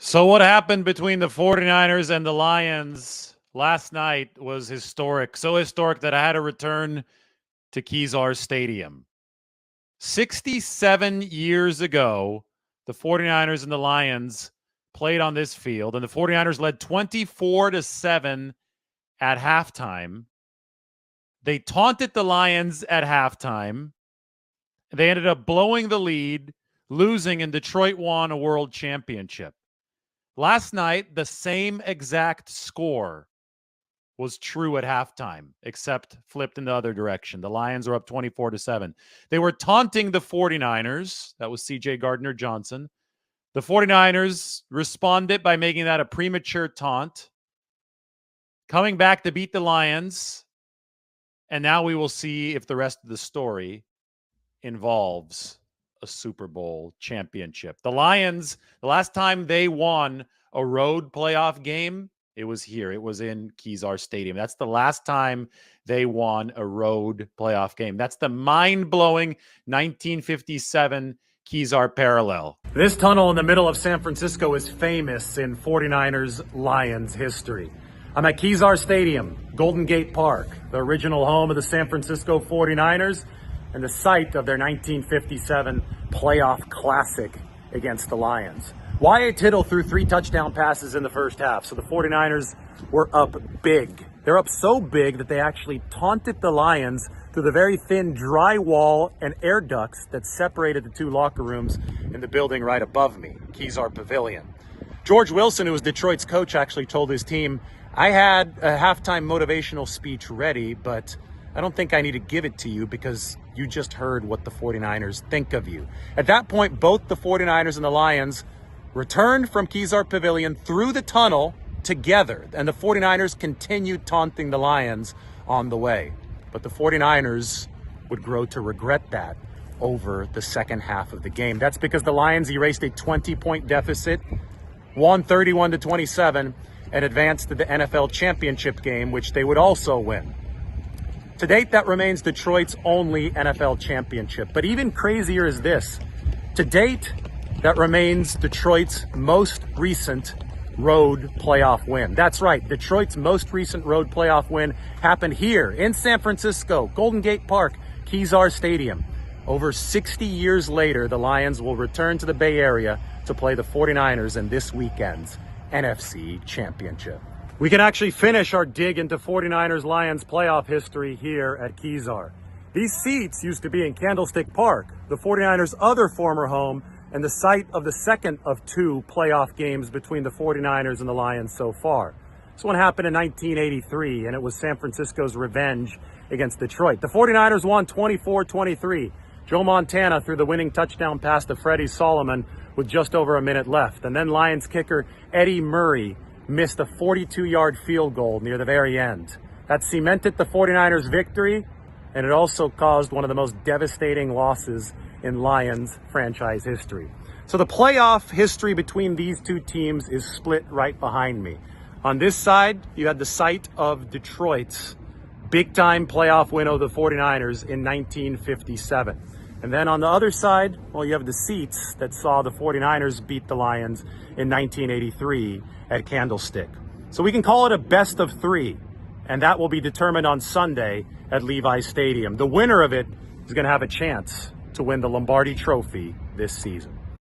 So what happened between the 49ers and the Lions last night was historic. So historic that I had to return to Kezar Stadium. 67 years ago, the 49ers and the Lions played on this field, and the 49ers led 24-7 at halftime. They taunted the Lions at halftime. They ended up blowing the lead, losing, and Detroit won a world championship. Last night, the same exact score was true at halftime, except flipped in the other direction. The Lions are up 24-7. They were taunting the 49ers. That was CJ Gardner-Johnson. The 49ers responded by making that a premature taunt, coming back to beat the Lions. And now we will see if the rest of the story involves a Super Bowl championship. The Lions, the last time they won a road playoff game, it was here. It was in Kezar Stadium. That's the last time they won a road playoff game. That's the mind-blowing 1957 Kezar parallel. This tunnel in the middle of San Francisco is famous in 49ers Lions history. I'm at Kezar Stadium, Golden Gate Park, the original home of the San Francisco 49ers and the site of their 1957 playoff classic against the Lions. Wyatt Tittle threw 3 touchdown passes in the first half, so the 49ers were up big. They're up so big that they actually taunted the Lions through the very thin drywall and air ducts that separated the 2 locker rooms in the building right above me, Kezar Pavilion. George Wilson, who was Detroit's coach, actually told his team, "I had a halftime motivational speech ready, but I don't think I need to give it to you because you just heard what the 49ers think of you." At that point, both the 49ers and the Lions returned from Kezar Pavilion through the tunnel together, and the 49ers continued taunting the Lions on the way. But the 49ers would grow to regret that over the second half of the game. That's because the Lions erased a 20-point deficit, won 31-27, and advanced to the NFL championship game, which they would also win. To date, that remains Detroit's only NFL championship. But even crazier is this. To date, that remains Detroit's most recent road playoff win. That's right. Detroit's most recent road playoff win happened here in San Francisco, Golden Gate Park, Kezar Stadium. Over 60 years later, the Lions will return to the Bay Area to play the 49ers in this weekend's NFC Championship. We can actually finish our dig into 49ers-Lions playoff history here at Kezar. These seats used to be in Candlestick Park, the 49ers' other former home, and the site of the second of 2 playoff games between the 49ers and the Lions so far. This one happened in 1983, and it was San Francisco's revenge against Detroit. The 49ers won 24-23. Joe Montana threw the winning touchdown pass to Freddie Solomon with just over a minute left. And then Lions kicker Eddie Murray missed a 42-yard field goal near the very end. That cemented the 49ers' victory, and it also caused one of the most devastating losses in Lions franchise history. So the playoff history between these 2 teams is split right behind me. On this side, you had the site of Detroit's big-time playoff win over the 49ers in 1957. And then on the other side, well, you have the seats that saw the 49ers beat the Lions in 1983 at Candlestick. So we can call it a best of 3, and that will be determined on Sunday at Levi Stadium. The winner of it is going to have a chance to win the Lombardi Trophy this season.